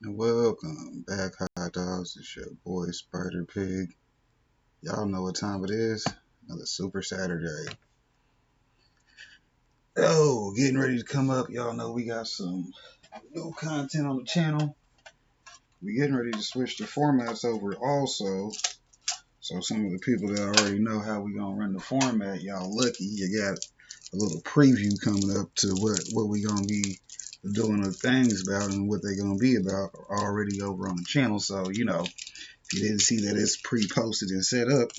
And welcome back, hot dogs. It's your boy Spider Pig. Y'all know what time it is. Another Super Saturday. Oh, getting ready to come up. Y'all know we got some new content on the channel. We getting ready to switch the formats over also. So some of the people that already know how we gonna run the format, y'all lucky. You got a little preview coming up to what we gonna be doing the things about and what they're gonna be about already over on the channel. So you know, if you didn't see that it's pre-posted and set up,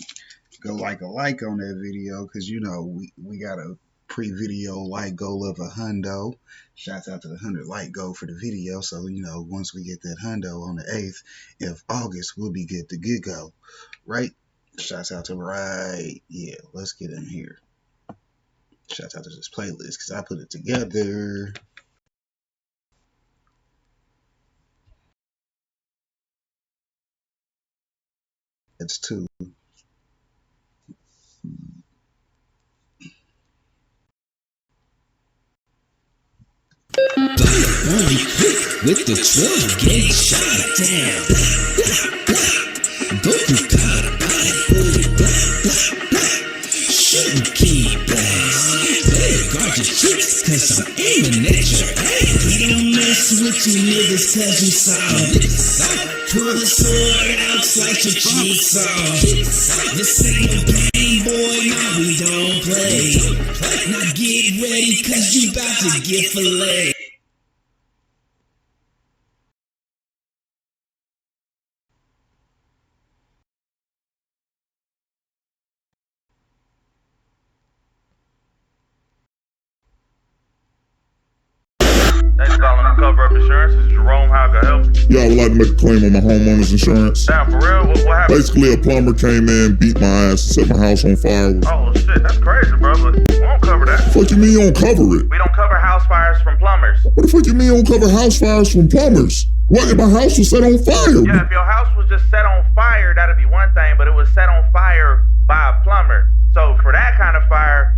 go like on that video, because you know we got a pre-video like goal of 100. Shouts out to the 100 like goal for the video. So you know, once we get that 100 on the 8th of August, we'll be good to go, right? Shouts out to right, yeah. Let's get in here. Shouts out to this playlist because I put it together. It's two. Only quick with the 12-gauge shot. Damn. Goku caught a body. Shooting key blast. Better guard your cheeks, cause I'm aiming at your ass. We don't mess with you niggas cause you soft. Pull the sword out, slice your cheeks off. This ain't no game, boy, no, we don't play. Now get ready cause you about to get filleted. Thanks for calling the cover up insurance. This is Jerome. How can I help you? Yeah, I would like to make a claim on my homeowner's insurance. Damn, for real? What happened? Basically, a plumber came in, beat my ass, set my house on fire. Oh, shit. That's crazy, bro. But we don't cover that. What the fuck you mean you don't cover it? We don't cover house fires from plumbers. What the fuck you mean you don't cover house fires from plumbers? What if my house was set on fire? Yeah, if your house was just set on fire, that'd be one thing, but it was set on fire by a plumber. So for that kind of fire,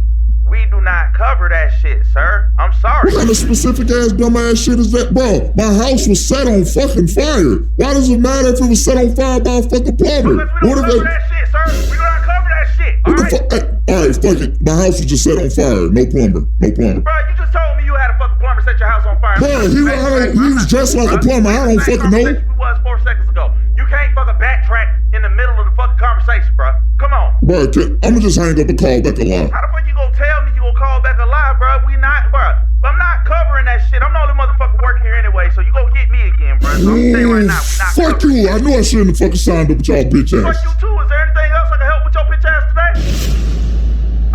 we do not cover that shit, sir. I'm sorry. What kind of specific ass dumbass shit is that, bro? My house was set on fucking fire. Why does it matter if it was set on fire by a fucking plumber? Because we don't cover that shit, sir. We do not cover that shit. All right, fuck it. My house was just set on fire. No plumber. No plumber. Bro, you just told me you had a fucking plumber set your house on fire. Bro, he was dressed like a plumber. I don't fucking know. We was 4 seconds ago. You can't fucking backtrack in the middle of the fucking conversation, bro. Come on. Bro, I'm gonna just hang up and call back a lie. How the fuck you gonna tell me you gonna call back a lie, bro? We not, bro. I'm not covering that shit. I'm the only motherfucker working here anyway, so you gonna get me again, bro. So I'm saying right now, we not fuck covering. you. I knew I shouldn't have fucking signed up with y'all bitch ass. Fuck you too. Is there anything else I can help with your bitch ass today?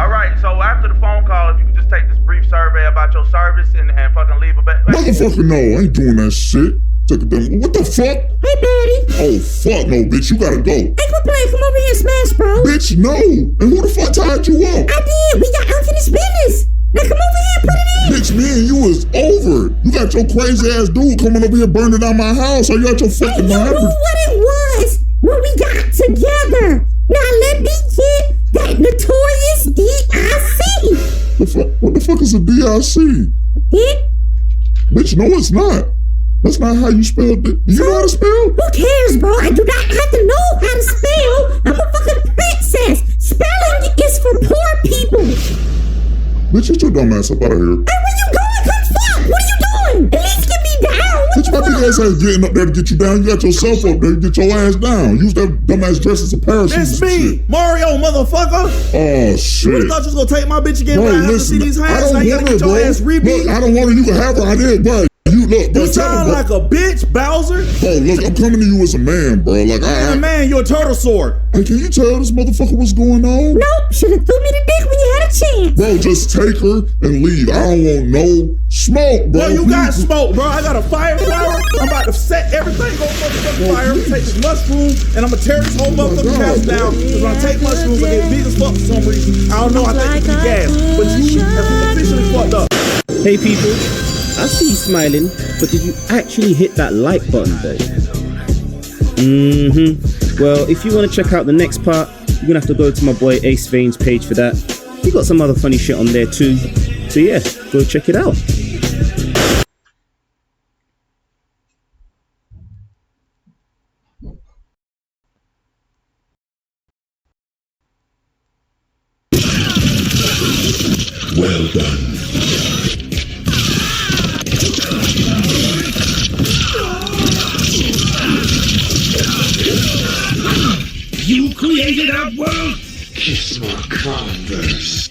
All right, so after the phone call, if you could just take this brief survey about your service and fucking leave a back. Motherfucker, no, I ain't doing that shit. What the fuck? Hey, Daddy. Oh, fuck no, bitch. You gotta go. Hey, come over here and smash, bro. Bitch, no. And who the fuck tied you up? I did. We got unfinished business. Now come over here and put it in. Bitch, me and you is over. You got your crazy ass dude coming over here burning down my house. Or you got your fucking mind. You knew what it was when we got together. Now let me get that notorious DIC. What the fuck is a DIC? Dick? Bitch, no, it's not. That's not how you spell it. Do you know how to spell? Who cares, bro? I do not have to know how to spell. I'm a fucking princess. Spelling is for poor people. Bitch, get your dumb ass up out of here. Hey, where you going? Come fuck. What are you doing? At least get me down. Bitch, my big ass ain't getting up there to get you down. You got yourself up there to get your ass down. Use that dumb ass dress as a parachute. It's me, Mario, motherfucker. Oh, shit. You thought you was gonna take my bitch again, bro, but I have to see these hands. Now you gotta get your ass rebeat. Look, I don't want her. You can have her. I did, bro. You sound like a bitch, Bowser. Bro, look, I'm coming to you as a man, bro. Like, a man, you're a turtle sword. Hey, can you tell this motherfucker what's going on? Nope, should've threw me the dick when you had a chance. Bro, just take her and leave. I don't want no smoke, bro. Bro, you got smoke, bro. I got a fire flower. I'm about to set everything on motherfucking fire. I'm gonna take this mushroom and I'm gonna tear this whole motherfucking house down. Because when I take mushrooms, I get big as fuck for some reason. I don't know, I think it's the gas. But you have officially fucked up. Hey people, I see you smiling, but did you actually hit that like button though? Well, if you want to check out the next part, you're gonna have to go to my boy Ace Vane's page for that. He got some other funny shit on there too. So yeah, go check it out. Well done. You created our world? Kiss my Converse.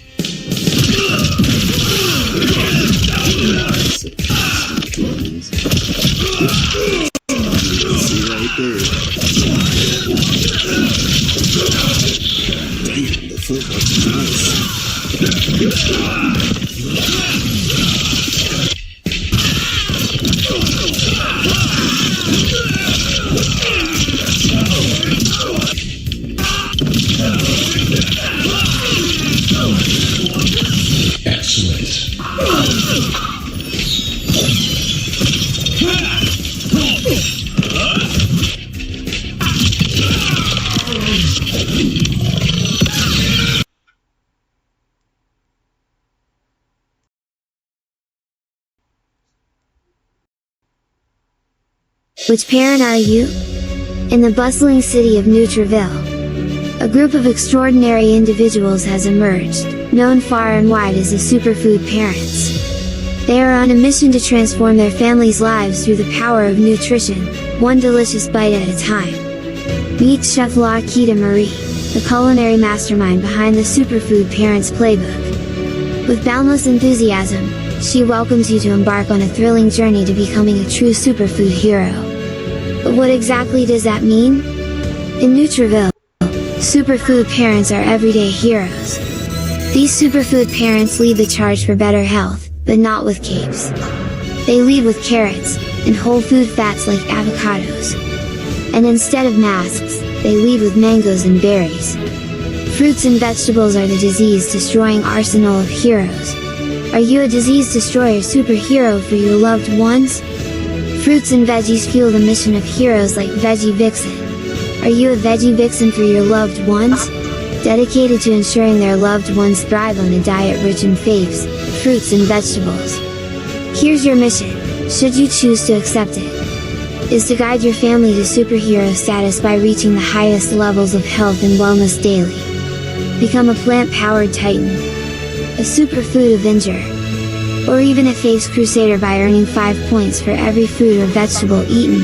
See right there. Damn, the foot was Excellent. Which parent are you? In the bustling city of Nutriville, a group of extraordinary individuals has emerged, known far and wide as the superfood parents. They are on a mission to transform their families' lives through the power of nutrition, one delicious bite at a time. Meet Chef Laquita Marie, the culinary mastermind behind the Superfood Parents Playbook. With boundless enthusiasm, she welcomes you to embark on a thrilling journey to becoming a true superfood hero. But what exactly does that mean? In Nutriville, superfood parents are everyday heroes. These superfood parents lead the charge for better health, but not with capes. They lead with carrots, and whole food fats like avocados. And instead of masks, they lead with mangoes and berries. Fruits and vegetables are the disease-destroying arsenal of heroes. Are you a disease-destroyer superhero for your loved ones? Fruits and veggies fuel the mission of heroes like Veggie Vixen. Are you a Veggie Vixen for your loved ones? Dedicated to ensuring their loved ones thrive on a diet rich in faves, fruits and vegetables. Here's your mission, should you choose to accept it, is to guide your family to superhero status by reaching the highest levels of health and wellness daily. Become a plant-powered titan, a superfood avenger, or even a faves crusader by earning 5 points for every fruit or vegetable eaten.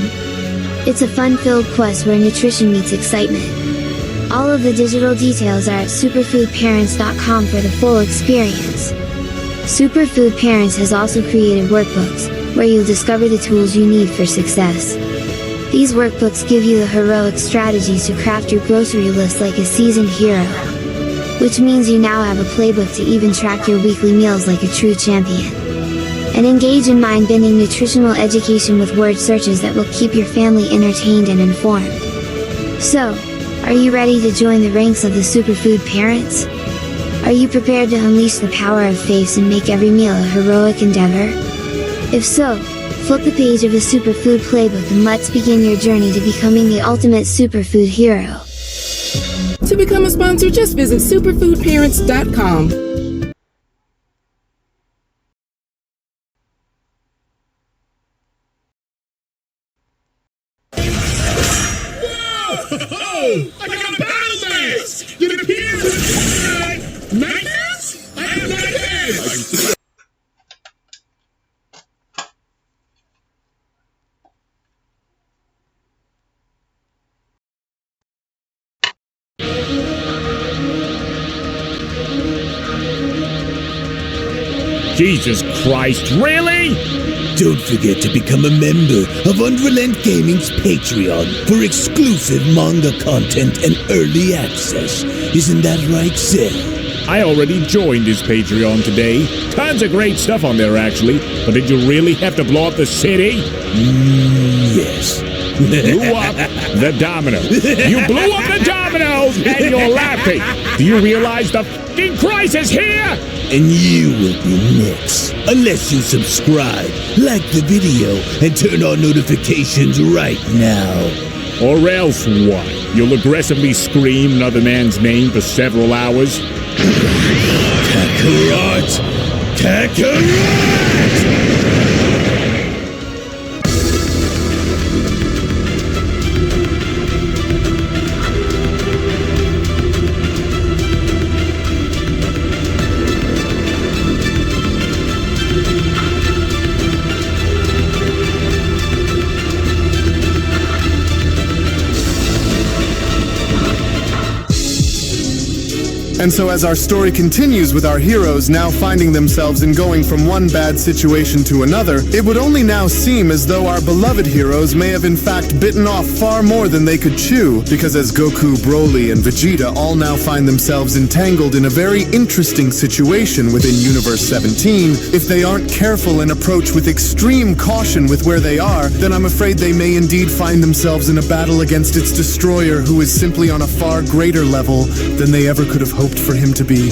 It's a fun-filled quest where nutrition meets excitement. All of the digital details are at superfoodparents.com for the full experience. Superfood Parents has also created workbooks, where you'll discover the tools you need for success. These workbooks give you the heroic strategies to craft your grocery list like a seasoned hero. Which means you now have a playbook to even track your weekly meals like a true champion. And engage in mind-bending nutritional education with word searches that will keep your family entertained and informed. So, are you ready to join the ranks of the superfood parents? Are you prepared to unleash the power of faves and make every meal a heroic endeavor? If so, flip the page of the Superfood Playbook and let's begin your journey to becoming the ultimate superfood hero. To become a sponsor, just visit superfoodparents.com. Oh, I got a battle mask! It appears as nightmares? I have nightmares! Jesus Christ, really? Don't forget to become a member of Unrelent Gaming's Patreon for exclusive manga content and early access. Isn't that right, Seth? I already joined his Patreon today. Tons of great stuff on there, actually. But did you really have to blow up the city? Yes. Blew up the domino. You blew up the dominoes and you're laughing. Do you realize the f***ing crisis here? And you will be next. Unless you subscribe, like the video, and turn on notifications right now. Or else what? You'll aggressively scream another man's name for several hours? Kakarot! Kakarot! And so as our story continues with our heroes now finding themselves in going from one bad situation to another, it would only now seem as though our beloved heroes may have in fact bitten off far more than they could chew, because as Goku, Broly, and Vegeta all now find themselves entangled in a very interesting situation within Universe 17, if they aren't careful and approach with extreme caution with where they are, then I'm afraid they may indeed find themselves in a battle against its destroyer, who is simply on a far greater level than they ever could have hoped for him to be.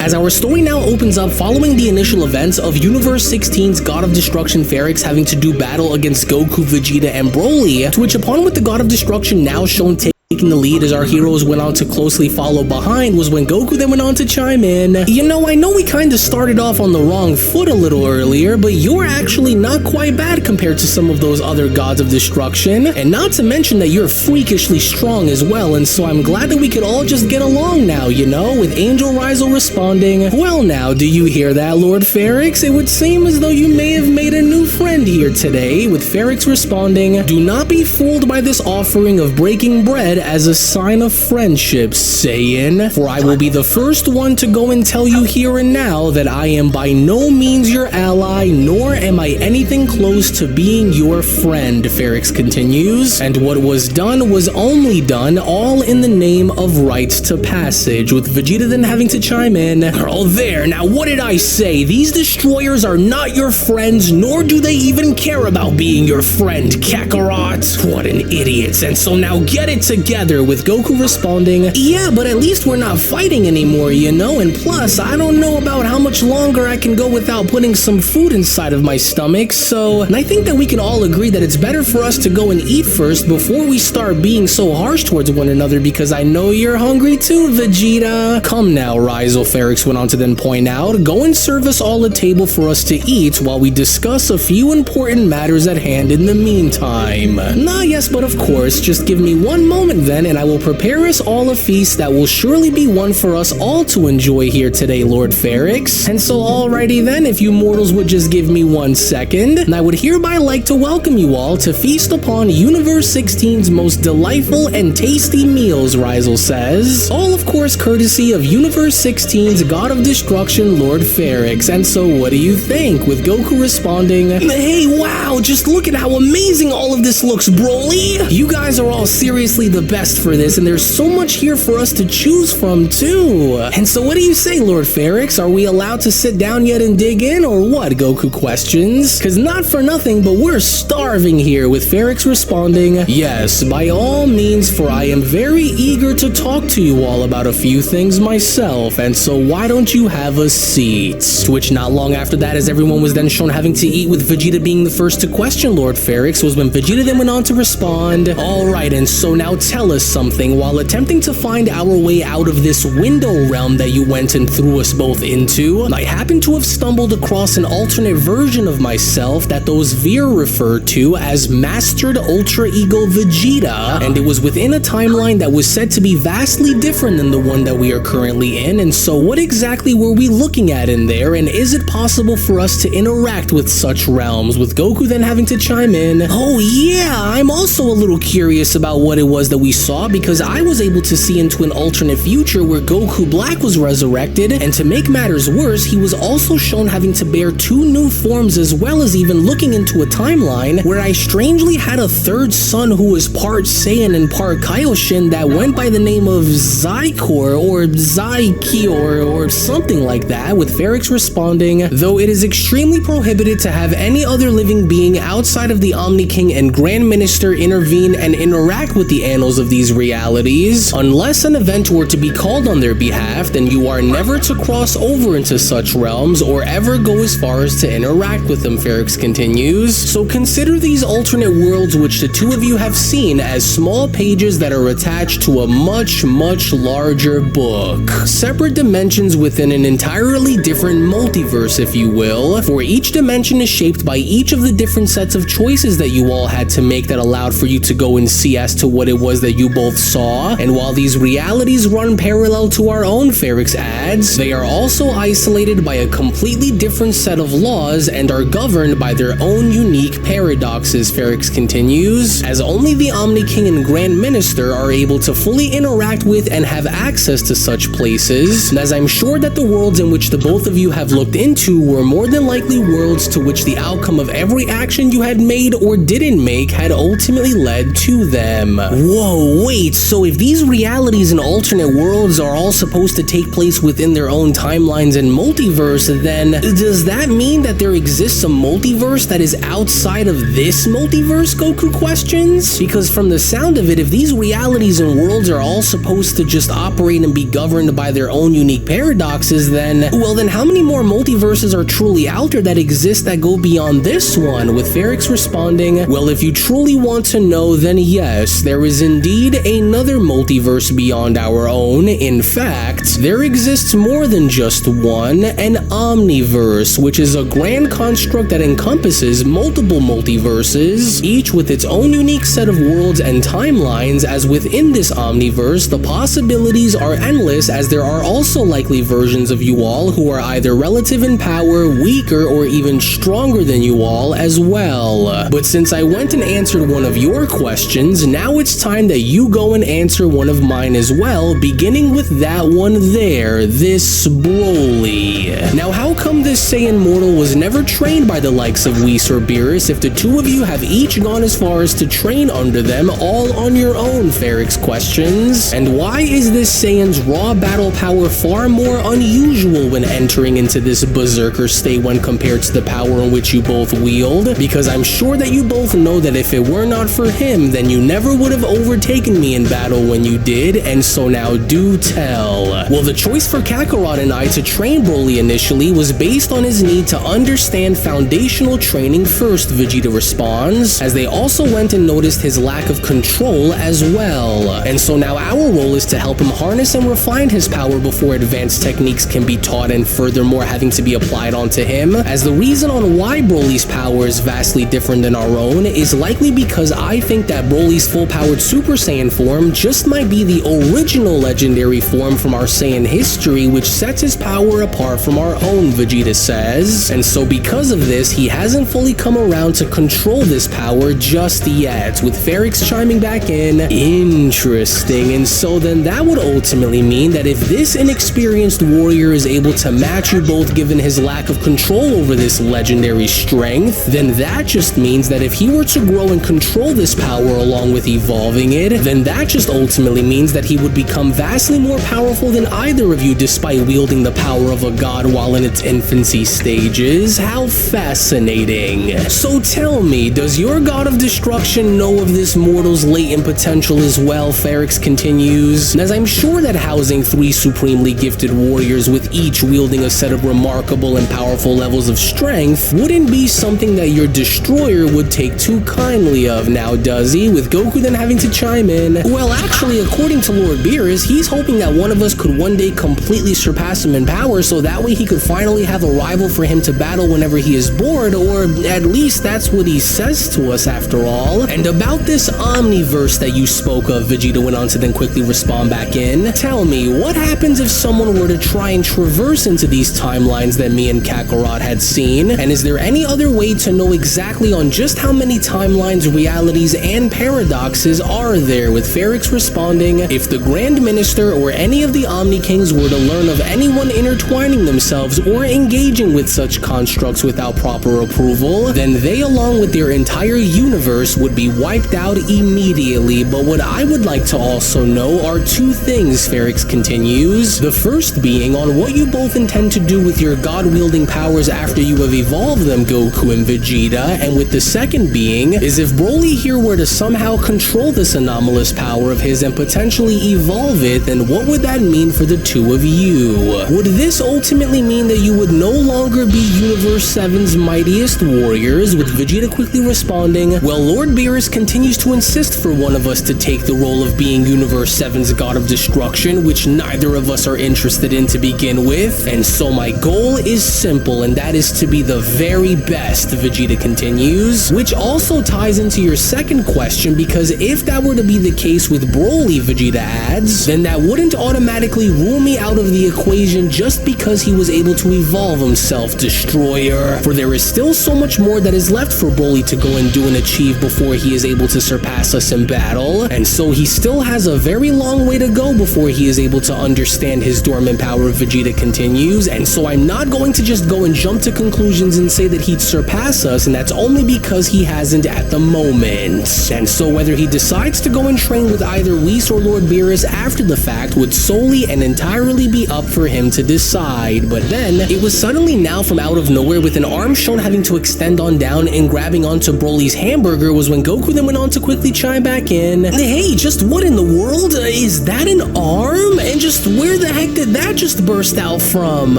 As our story now opens up following the initial events of Universe 16's God of Destruction Ferrix having to do battle against Goku, Vegeta, and Broly, to which upon with the God of Destruction now shown taking the lead as our heroes went on to closely follow behind, was when Goku then went on to chime in. You know, I know we kinda started off on the wrong foot a little earlier, but you're actually not quite bad compared to some of those other gods of destruction, and not to mention that you're freakishly strong as well, and so I'm glad that we could all just get along now, you know, with Angel Rizal responding, well now, do you hear that, Lord Ferrix? It would seem as though you may have made a new friend here today, with Ferrix responding, do not be fooled by this offering of breaking bread as a sign of friendship, Saiyan, for I will be the first one to go and tell you here and now that I am by no means your ally, nor am I anything close to being your friend, Ferrix continues, and what was done was only done, all in the name of rites to passage, with Vegeta then having to chime in, oh there, now what did I say? These destroyers are not your friends, nor do they even care about being your friend, Kakarot. What an idiot. And so now get it together, with Goku responding, yeah, but at least we're not fighting anymore, you know, and plus, I don't know about how much longer I can go without putting some food inside of my stomach, so, and I think that we can all agree that it's better for us to go and eat first before we start being so harsh towards one another, because I know you're hungry too, Vegeta. Come now, Rizal, Ferrix went on to then point out, go and serve us all a table for us to eat while we discuss a few important matters at hand in the meantime. Nah, yes, but of course, just give me one moment then, and I will prepare us all a feast that will surely be one for us all to enjoy here today, Lord Ferrix. And so alrighty then, if you mortals would just give me 1 second, and I would hereby like to welcome you all to feast upon Universe 16's most delightful and tasty meals, Rizal says. All of course courtesy of Universe 16's God of Destruction, Lord Ferrix. And so what do you think? With Goku responding, hey wow, just look at how amazing all of this looks, Broly. You guys are all seriously the best for this, and there's so much here for us to choose from too. And so what do you say, Lord Ferrix? Are we allowed to sit down yet and dig in, or what? Goku questions. Cause not for nothing, but we're starving here, with Ferrix responding, yes, by all means, for I am very eager to talk to you all about a few things myself, and so why don't you have a seat? To which not long after that, as everyone was then shown having to eat, with Vegeta being the first to question Lord Ferrix, was when Vegeta then went on to respond, alright, and so now tell us something. While attempting to find our way out of this window realm that you went and threw us both into, I happen to have stumbled across an alternate version of myself that those Veer referred to as Mastered Ultra Ego Vegeta, and it was within a timeline that was said to be vastly different than the one that we are currently in. And so what exactly were we looking at in there, and is it possible for us to interact with such realms? With Goku then having to chime in, oh yeah, I'm also a little curious about what it was that we saw, because I was able to see into an alternate future where Goku Black was resurrected, and to make matters worse, he was also shown having to bear 2 new forms, as well as even looking into a timeline where I strangely had a third son who was part Saiyan and part Kaioshin that went by the name of Zykor or Zykior or something like that, with Ferrix responding, though it is extremely prohibited to have any other living being outside of the Omni King and Grand Minister intervene and interact with the annals of these realities, unless an event were to be called on their behalf, then you are never to cross over into such realms or ever go as far as to interact with them, Ferrix continues. So consider these alternate worlds which the two of you have seen as small pages that are attached to a much, much larger book. Separate dimensions within an entirely different multiverse, if you will, for each dimension is shaped by each of the different sets of choices that you all had to make that allowed for you to go and see as to what it was that you both saw, and while these realities run parallel to our own Ferrix ads, they are also isolated by a completely different set of laws and are governed by their own unique paradoxes, Ferrix continues, as only the Omni King and Grand Minister are able to fully interact with and have access to such places, and as I'm sure that the worlds in which the both of you have looked into were more than likely worlds to which the outcome of every action you had made or didn't make had ultimately led to them. Whoa, wait, so if these realities and alternate worlds are all supposed to take place within their own timelines and multiverse, then does that mean that there exists a multiverse that is outside of this multiverse, Goku questions? Because from the sound of it, if these realities and worlds are all supposed to just operate and be governed by their own unique paradoxes, then how many more multiverses are truly out there that exist that go beyond this one? With Ferrix responding, well, if you truly want to know, then yes, there is indeed another multiverse beyond our own. In fact, there exists more than just one, an omniverse, which is a grand construct that encompasses multiple multiverses, each with its own unique set of worlds and timelines, as within this omniverse, the possibilities are endless, as there are also likely versions of you all who are either relative in power, weaker, or even stronger than you all as well. But since I went and answered one of your questions, now it's time that you go and answer one of mine as well, beginning with that one there, this Broly. Now, how come this Saiyan mortal was never trained by the likes of Whis or Beerus if the two of you have each gone as far as to train under them all on your own, Ferrix questions? And why is this Saiyan's raw battle power far more unusual when entering into this berserker state when compared to the power in which you both wield? Because I'm sure that you both know that if it were not for him, then you never would have overtaken me in battle when you did, and so now do tell. Well, the choice for Kakarot and I to train Broly initially was based on his need to understand foundational training first, Vegeta responds, as they also went and noticed his lack of control as well. And so now our role is to help him harness and refine his power before advanced techniques can be taught and furthermore having to be applied onto him, as the reason on why Broly's power is vastly different than our own is likely because I think that Broly's full-powered Super Saiyan form just might be the original legendary form from our Saiyan history, which sets his power apart from our own, Vegeta says. And so because of this, he hasn't fully come around to control this power just yet, with Ferrix chiming back in, interesting. And so then that would ultimately mean that if this inexperienced warrior is able to match you both given his lack of control over this legendary strength, then that just means that if he were to grow and control this power along with evolving it, then that just ultimately means that he would become vastly more powerful than either of you despite wielding the power of a god while in its infancy stages. How fascinating. So tell me, does your god of destruction know of this mortal's latent potential as well, Ferrix continues, and as I'm sure that housing 3 supremely gifted warriors with each wielding a set of remarkable and powerful levels of strength wouldn't be something that your destroyer would take too kindly of, now does he? With Goku then having to chime in, well, actually, according to Lord Beerus, he's hoping that one of us could one day completely surpass him in power, so that way he could finally have a rival for him to battle whenever he is bored, or at least that's what he says to us after all. And about this omniverse that you spoke of, Vegeta went on to then quickly respond back in, tell me, what happens if someone were to try and traverse into these timelines that me and Kakarot had seen? And is there any other way to know exactly on just how many timelines, realities, and paradoxes are there? With Ferrix responding, if the Grand Minister or any of the Omni Kings were to learn of anyone intertwining themselves or engaging with such constructs without proper approval, then they along with their entire universe would be wiped out immediately. But what I would like to also know are two things, Ferrix continues. The first being on what you both intend to do with your god-wielding powers after you have evolved them, Goku and Vegeta, and with the second being is if Broly here were to somehow control this anomalous power of his and potentially evolve it, then what would that mean for the two of you? Would this ultimately mean that you would no longer be Universe 7's mightiest warriors? With Vegeta quickly responding, well, Lord Beerus continues to insist for one of us to take the role of being Universe 7's god of destruction, which neither of us are interested in to begin with, and so my goal is simple, and that is to be the very best, Vegeta continues, which also ties into your second question, because if that were to be the case with Broly, Vegeta adds, then that wouldn't automatically rule me out of the equation just because he was able to evolve himself, Destroyer. For there is still so much more that is left for Broly to go and do and achieve before he is able to surpass us in battle, and so he still has a very long way to go before he is able to understand his dormant power, Vegeta continues, and so I'm not going to just go and jump to conclusions and say that he'd surpass us, and that's only because he hasn't at the moment. And so whether he decides to go and train with either Whis or Lord Beerus after the fact would solely and entirely be up for him to decide. But then, it was suddenly now from out of nowhere, with an arm shown having to extend on down and grabbing onto Broly's hamburger, was when Goku then went on to quickly chime back in. Hey, just what in the world? Is that an arm? And just where the heck did that just burst out from?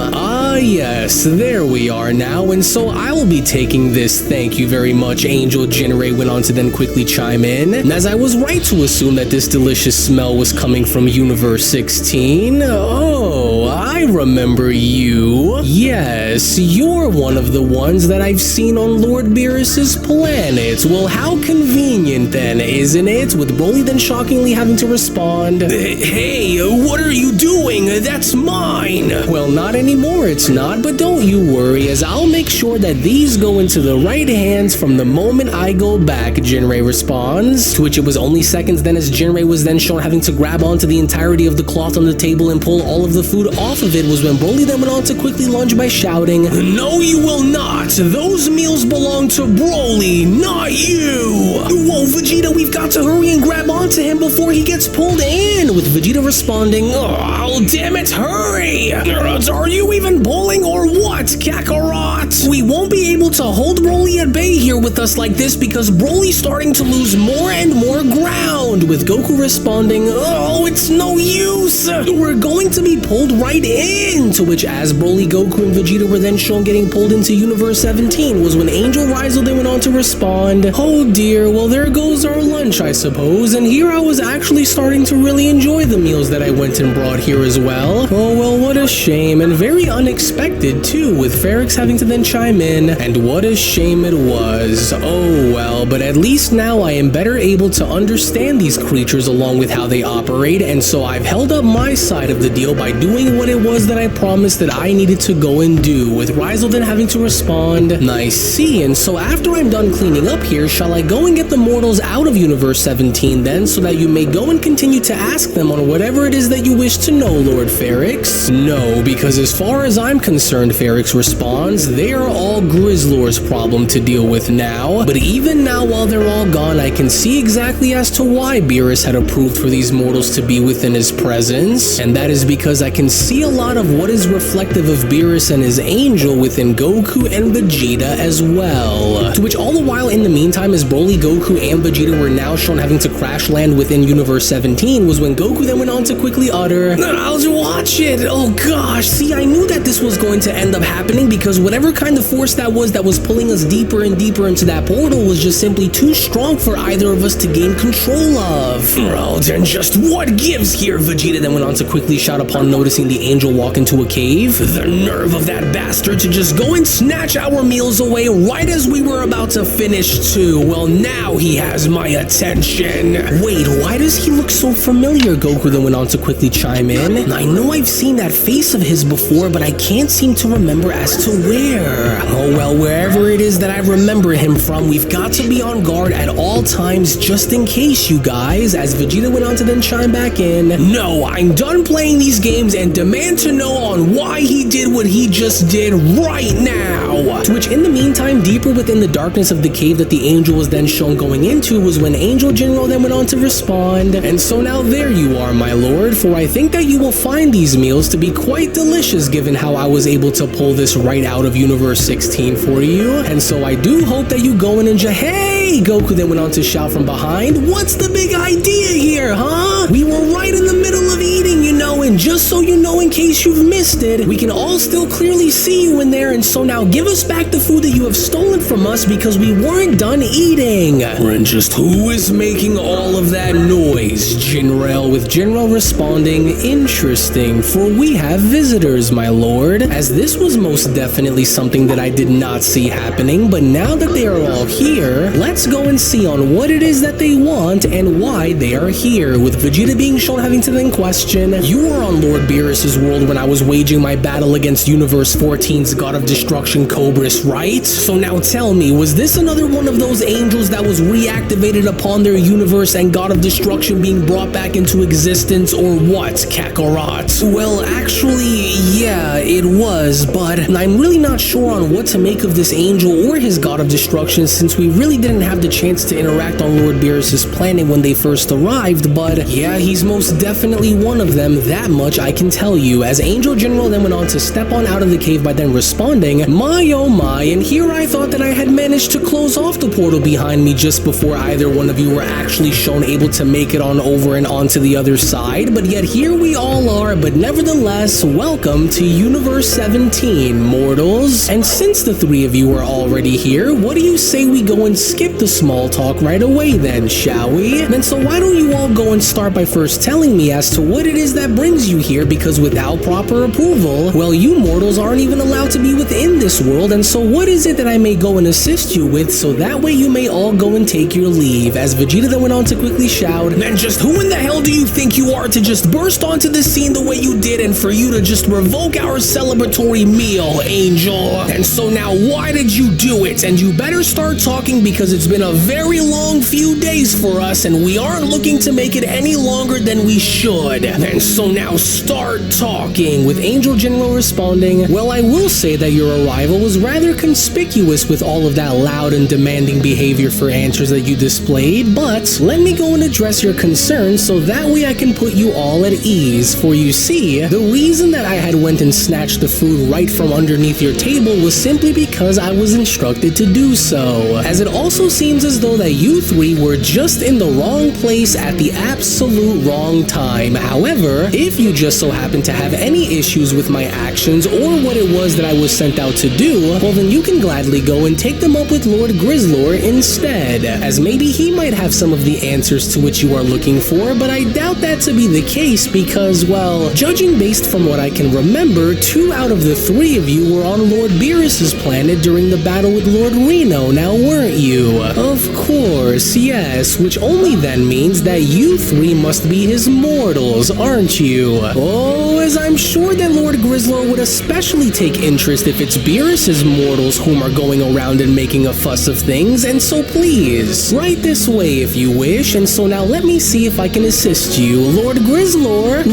Ah, yes, there we are now, and so I will be taking this. Thank you very much, Angel Generate went on to then quickly chime in. And as I was right to assume that this delicious smell was coming from Universe 16, oh, I remember you. Yes, you're one of the ones that I've seen on Lord Beerus's planet. Well, how convenient then, isn't it? With Broly then shockingly having to respond, hey, what are you doing? That's mine. Well, not anymore, it's not, but don't you worry, as I'll make sure that these go into the right hands from the moment I go back, Jinrei responds. To which it was only seconds then as Jinrei was then shown having to grab onto the entirety of the cloth on the table and pull all of the food off of it was when Broly then went on to quickly lunge by shouting, no, you will not. Those meals belong to Broly, not you. Whoa, Vegeta, we've got to hurry and grab onto him before he gets pulled in. With Vegeta responding, oh, damn it, hurry. Are you even pulling or what, Kakarot? We won't be able to hold Broly at bay here with us like this because Broly's starting to lose more and more ground. With Goku responding, oh, it's no use. We're going to be pulled right in. To which as Broly, Goku, and Vegeta were then shown getting pulled into Universe 17 was when Angel Rizal then went on to respond, oh dear, well there goes our lunch I suppose, and here I was actually starting to really enjoy the meals that I went and brought here as well. Oh well, what a shame, and very unexpected too, with Ferrix having to then chime in, and what a shame it was. Oh well, but at least now I am better able to understand these creatures along with how they operate, and so I've held up my side of the deal by doing what it was that I promised that I needed to go and do, with Rizal then having to respond, I see, and so after I'm done cleaning up here, shall I go and get the mortals out of Universe 17 then, so that you may go and continue to ask them on whatever it is that you wish to know, Lord Ferrix? No, because as far as I'm concerned, Ferrix responds, they are all Grizzlor's problem to deal with now, but even now while they're all gone, I can see exactly as to why Beerus had approved for these mortals to be within his presence, and that is because I can see a lot of what is reflective of Beerus and his angel within Goku and Vegeta as well. To which all the while in the meantime, as Broly, Goku, and Vegeta were now shown having to crash land within Universe 17 was when Goku then went on to quickly utter, I'll watch it. Oh gosh, see, I knew that this was going to end up happening because whatever kind of force that was pulling us deeper and deeper into that portal was just simply too strong for either of us to gain control of. Well, then just what gives here? Vegeta then went on to quickly shout upon noticing the angel walk into a cave. The nerve of that bastard to just go and snatch our meals away right as we were about to finish too. Well, now he has my attention. Wait, why does he look so familiar? Goku then went on to quickly chime in. I know I've seen that face of his before, but I can't seem to remember as to where. Oh well, wherever it is that I remember him from, we've got to be on guard at all times just in case, you guys. As Vegeta went on to then chime back in. No, I'm done playing these games and demand to know on why he did what he just did right now. To which in the meantime, deeper within the darkness of the cave that the angel was then shown going into was when Angel General then went on to respond. And so now there you are, my lord, for I think that you will find these meals to be quite delicious given how I was able to pull this right out of Universe 16 for you. And so I do hope that you go and enjoy. Hey! Goku then went on to shout from behind. What's the big idea here, huh? We were right in the middle of eating, you know, and just so you know, in case you've missed it, we can all still clearly see you in there, and so now give us back the food that you have stolen from us because we weren't done eating. And just who is making all of that noise? Jinrail, with Jinrail responding, interesting, for we have visitors, my lord, as this was most definitely something that I did not see happening, but now that they are all here, let's go and see on what it is that they want and why they are here, with Vegeta being shown having to then question, you were on Lord Beerus' world when I was waging my battle against Universe 14's God of Destruction Cobras, right? So now tell me, was this another one of those angels that was reactivated upon their universe and God of Destruction being brought back into existence, or what, Kakarot? Well, actually, yeah, it was, but I'm really not sure on what to make of this angel or his God of Destruction, since we really didn't have the chance to interact on Lord Beerus' planet when they first arrived, but yeah, he's most definitely one of them, that much I can tell you, as Angel General then went on to step on out of the cave by then responding, my oh my, and here I thought that I had managed to close off the portal behind me just before either one of you were actually shown able to make it on over and onto the other side, but yet here we all are, but nevertheless, welcome to Universe 17, mortals. And since the three of you are already here, what do you say we go and skip the small talk right away then, shall we? Then so why don't you all go and start by first telling me as to what it is that brings you here, because without proper approval, well, you mortals aren't even allowed to be within this world, and so what is it that I may go and assist you with, so that way you may all go and take your leave, as Vegeta then went on to quickly shout, then just who in the hell do you think you are to just burst onto the scene the way you did, and for you to just revoke our celebratory meal, Angel? And so now why did you do it? And you better start talking, because it's been a very long few days for us, and we aren't looking to make it any longer than we should. And so now start talking, with Angel General responding, well, I will say that your arrival was rather conspicuous with all of that loud and demanding behavior for answers that you displayed, but let me go and address your concerns so that way I can put you all at ease. For you see, the reason that I had went and snatched the food right from underneath your table was simply because I was instructed to do so, as it also seems as though that you three were just in the wrong place at the absolute wrong time. However, if you just so happen to have any issues with my actions or what it was that I was sent out to do, well then you can gladly go and take them up with Lord Grizzlor instead, as maybe he might have some of the answers to which you are looking for, but I doubt that to be the case because, well, judging based from what I can remember, 2 out of the 3 of you were on Lord Beerus' planet during the battle with Lord Reno, now weren't you? Of course, yes, which only then means that you 3 must be his mortals, aren't you? Oh, as I'm sure that Lord Grizzlor would especially take interest if it's Beerus' mortals whom are going around and making a fuss of things, and so please, right this way if you wish, and so now let me see if I can assist you. Lord Grizzlor,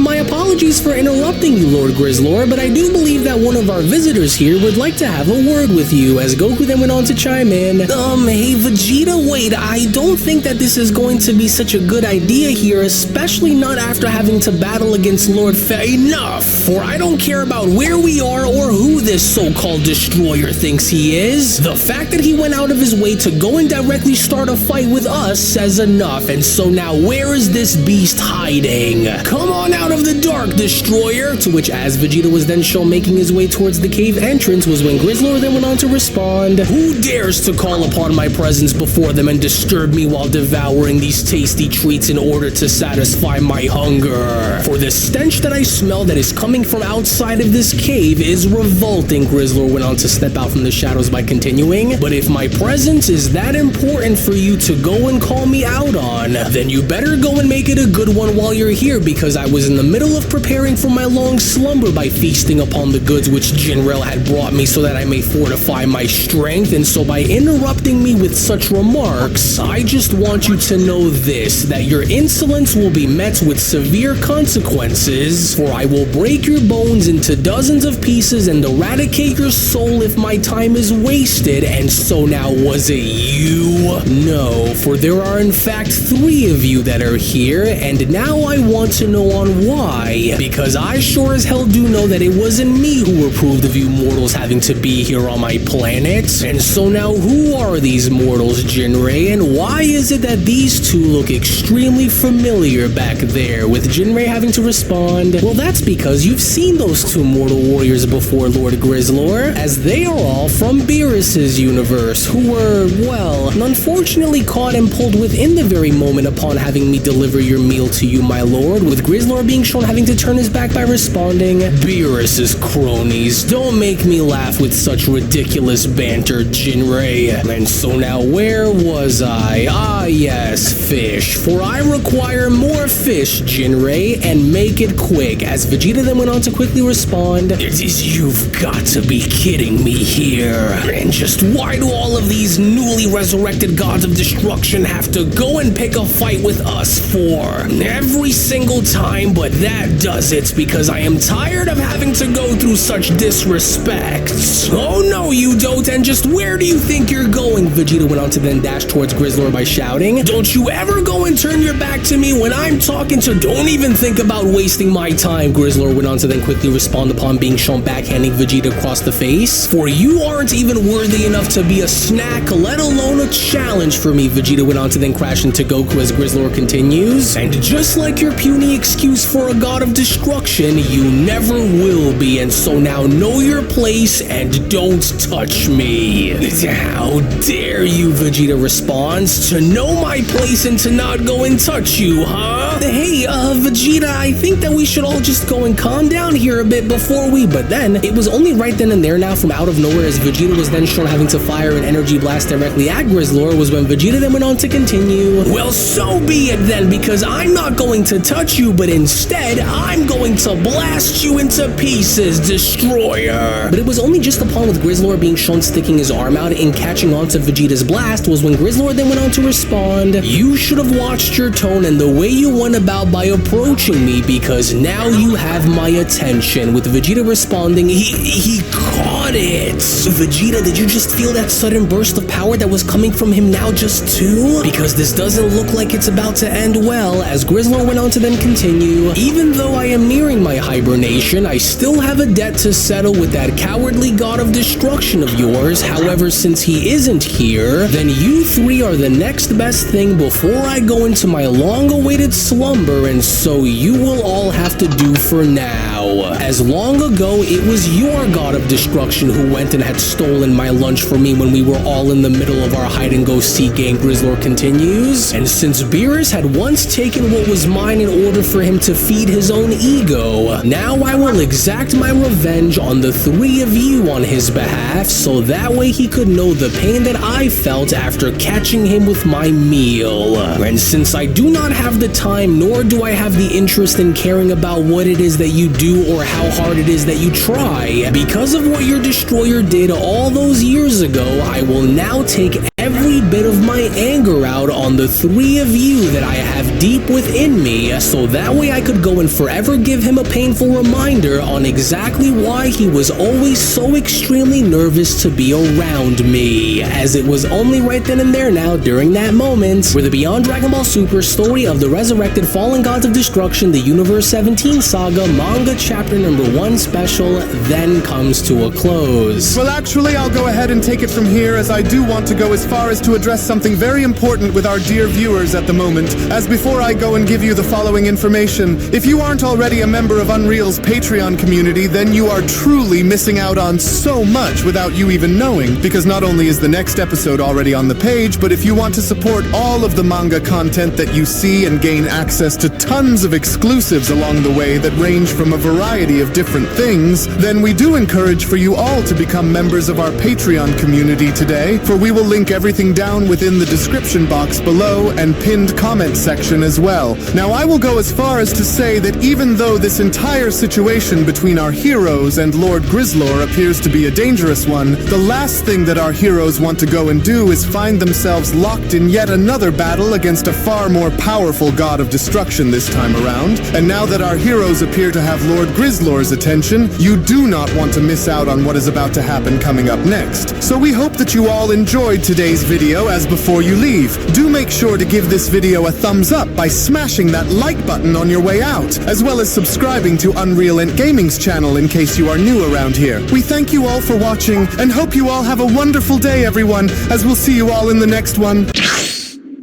my apologies for interrupting you, Lord Grizzlor, but I do believe that one of our visitors here would like to have a word with you, as Goku then went on to chime in, hey Vegeta, wait, I don't think that this is going to be such a good idea here, especially not after having to battle against Lord Enough, for I don't care about where we are or who this so-called destroyer thinks he is. The fact that he went out of his way to go and directly start a fight with us says enough, and so now where is this beast hiding? Come on out of the dark, destroyer! To which, as Vegeta was then shown making his way towards the cave entrance, was when Grizzlor then went on to respond, who dares to call upon my presence before them and disturb me while devouring these tasty treats in order to satisfy my hunger? For the stench that I smell that is coming from outside of this cave is revolting, Grizzlor went on to step out from the shadows by continuing, but if my presence is that important for you to go and call me out on, then you better go and make it a good one while you're here, because I was in the middle of preparing for my long slumber by feasting upon the goods which Jinrail had brought me so that I may fortify my strength, and so by interrupting me with such remarks, I just want you to know this, that your insolence will be met with severe consequences, for I will break your bones into dozens of pieces and eradicate your soul if my time is wasted. And so now, was it you? No, for there are in fact 3 of you that are here, and now I want to know on why, because I sure as hell do know that it wasn't me who approved of you mortals having to be here on my planet. And so now, who are these mortals battles, Jinrei, and why is it that these two look extremely familiar back there, with Jinrei having to respond? Well, that's because you've seen those two mortal warriors before, Lord Grizzlor, as they are all from Beerus's universe, who were, well, unfortunately caught and pulled within the very moment upon having me deliver your meal to you, my lord, with Grizzlor being shown having to turn his back by responding, Beerus's cronies, don't make me laugh with such ridiculous banter, Jinrei. And so now where was I? Ah yes, fish, for I require more fish, Jinrei, and make it quick, as Vegeta then went on to quickly respond, you've got to be kidding me here. And just why do all of these newly resurrected gods of destruction have to go and pick a fight with us for? Every single time, but that does it, because I am tired of having to go through such disrespect. Oh no, you don't, and just where do you think you're going? Vegeta went on to then dash towards Grizzlor by shouting, don't you ever go and turn your back to me when I'm talking to, don't even think about wasting my time. Grizzlor went on to then quickly respond upon being shown backhanding Vegeta across the face, for you aren't even worthy enough to be a snack, let alone a challenge for me. Vegeta went on to then crash into Goku as Grizzlor continues, and just like your puny excuse for a god of destruction, you never will be, and so now know your place and don't touch me. How dare you, Vegeta responds, to know my place and to not go and touch you, huh? Hey, Vegeta, I think that we should all just go and calm down here a bit before we, but then it was only right then and there now from out of nowhere, as Vegeta was then shown having to fire an energy blast directly at Grizzlor, was when Vegeta then went on to continue, well, so be it then, because I'm not going to touch you, but instead I'm going to blast you into pieces, Destroyer. But it was only just upon with Grizzlor being shown sticking his arm out and catching onto Vegeta's blast was when Grizzlor then went on to respond, you should have watched your tone and the way you went about by approaching me, because now you have my attention, with Vegeta responding, he caught it. Vegeta, did you just feel that sudden burst of power that was coming from him now just too? Because this doesn't look like it's about to end well, as Grizzlor went on to then continue, even though I am nearing my hibernation, I still have a debt to settle with that cowardly god of destruction of yours. However, since he isn't here, then you three are the next best thing before I go into my long-awaited slumber, and so you will all have to do for now. As long ago, it was your god of destruction who went and had stolen my lunch for me when we were all in the middle of our hide-and-go-seek game, Grizzlor continues, and since Beerus had once taken what was mine in order for him to feed his own ego, now I will exact my revenge on the three of you on his behalf, so that way he could know the pain that I felt after catching him with my meal. And since I do not have the time, nor do I have the interest in caring about what it is that you do or how hard it is that you try, because of what your destroyer did all those years ago, I will now take every bit of my anger out on the three of you that I have deep within me, so that way I could go and forever give him a painful reminder on exactly why he was always so extremely nervous to be around me, as it was only right then and there now during that moment where the Beyond Dragon Ball Super story of the resurrected fallen gods of destruction, the Universe 17 saga manga chapter number 1 special then comes to a close. Well, actually, I'll go ahead and take it from here, as I do want to go as far as to address something very important with our dear viewers at the moment. As before I go and give you the following information, if you aren't already a member of Unreal's Patreon community, then you are truly missing out on so much without you even knowing, because not only is the next episode already on the page, but if you want to support all of the manga content that you see and gain access to tons of exclusives along the way that range from a variety of different things, then we do encourage for you all to become members of our Patreon community today, for we will link everything down within the description box below and pinned comment section as well. Now, I will go as far as to say that even though this entire situation between our heroes and Lord Grizzlor appears to be a dangerous one, the last thing that our heroes want to go and do is find themselves locked in yet another battle against a far more powerful god of destruction this time around. And now that our heroes appear to have Lord Grizzlor's attention, you do not want to miss out on what is about to happen coming up next. So we hope that you all enjoyed today's video, video as before you leave. Do make sure to give this video a thumbs up by smashing that like button on your way out, as well as subscribing to Unreal Ent Gaming's channel in case you are new around here. We thank you all for watching and hope you all have a wonderful day, everyone, as we'll see you all in the next one.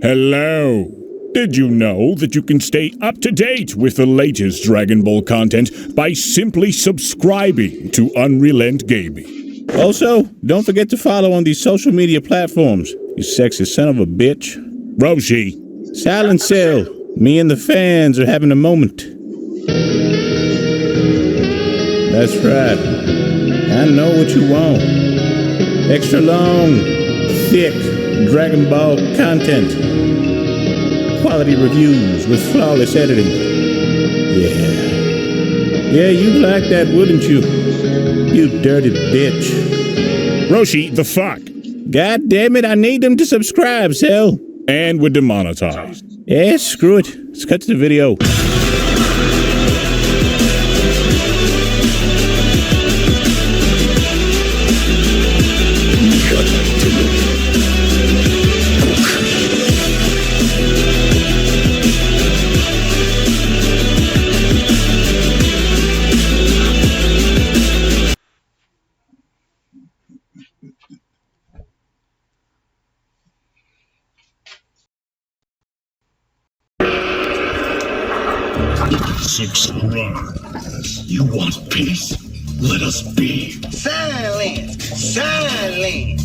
Hello. Did you know that you can stay up to date with the latest Dragon Ball content by simply subscribing to Unreal Ent Gaming? Also, don't forget to follow on these social media platforms, you sexy son of a bitch. Roshi. Silent Cell. Me and the fans are having a moment. That's right. I know what you want. Extra long, thick Dragon Ball content. Quality reviews with flawless editing. Yeah, you'd like that, wouldn't you? You dirty bitch. Roshi, the fuck? God damn it, I need them to subscribe, Cell. And we're demonetized. Yeah, screw it. Let's cut to the video. Subscribe. You want peace? Let us be. Silent! Silent!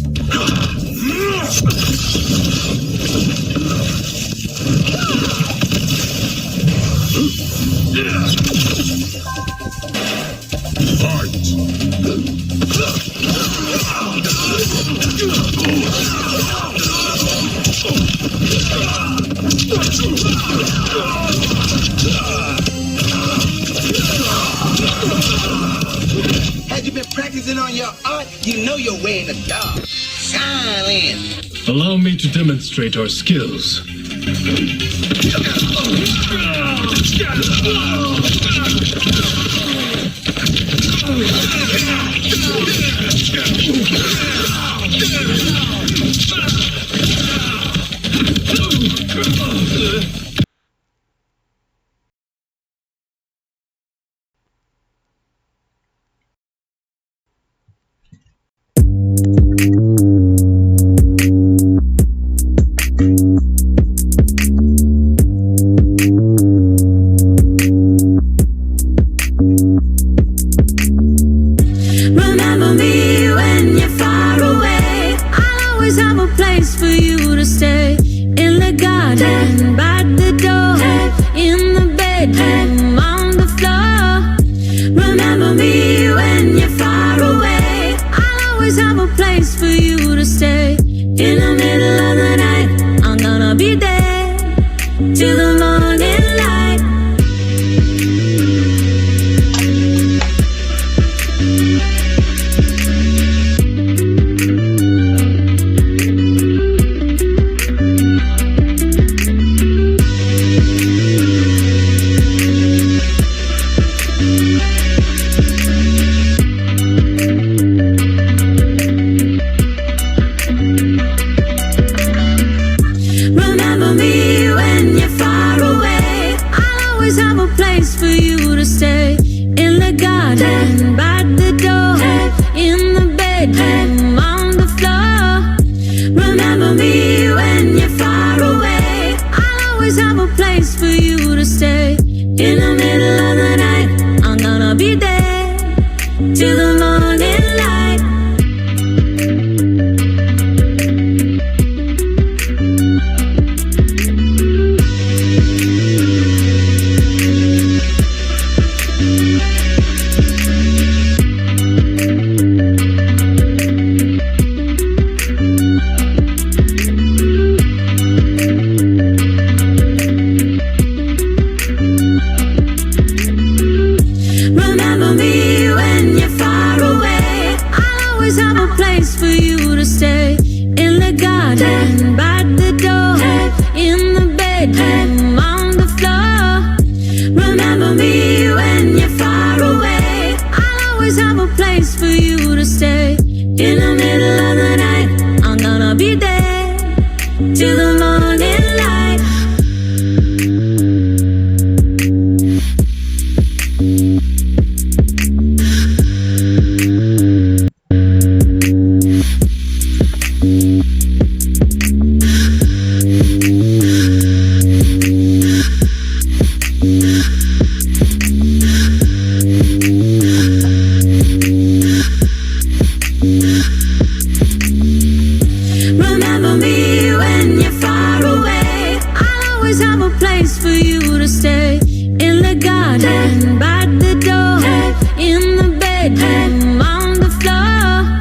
Had you been practicing on your art, you know your way in the dark. Silent! Allow me to demonstrate our skills. Remember me when you're far away. I'll always have a place for you to stay. In the garden, by the door, in the bedroom, on the floor. Remember me when you're far away. I'll always have a place for you to stay. In the middle of the night, I'm gonna be there till the morning light. till the morning light. Remember me when you're far away. I'll always have a place for you to stay. In the garden, by the door, in the bedroom, on the floor.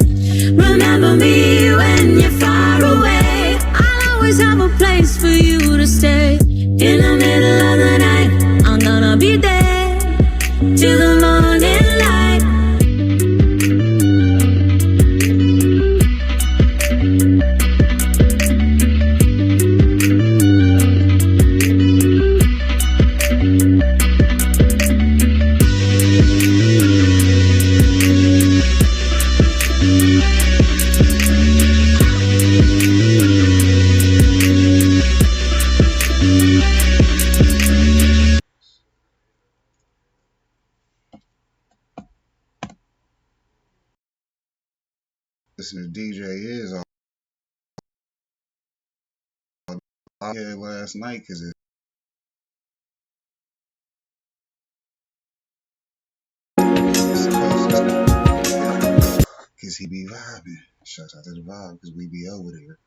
Remember me when you're far away. I'll always have a place for you to stay. In the middle of the night, I'm gonna be there till the morning light. This is DJ is all I had last night because he be vibing. Shouts out to the vibe because we be over there.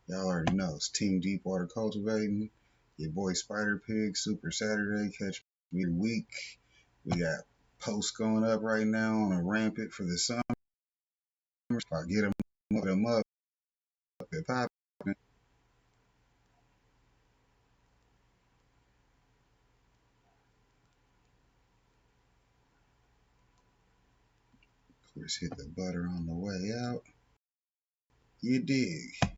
Y'all already know it's Team Deepwater Cultivating. Your boy Spider Pig, Super Saturday. Catch me the week. We got posts going up right now on a rampant for the summer. If I get them up, they're popping. Of course, hit the butter on the way out. You dig.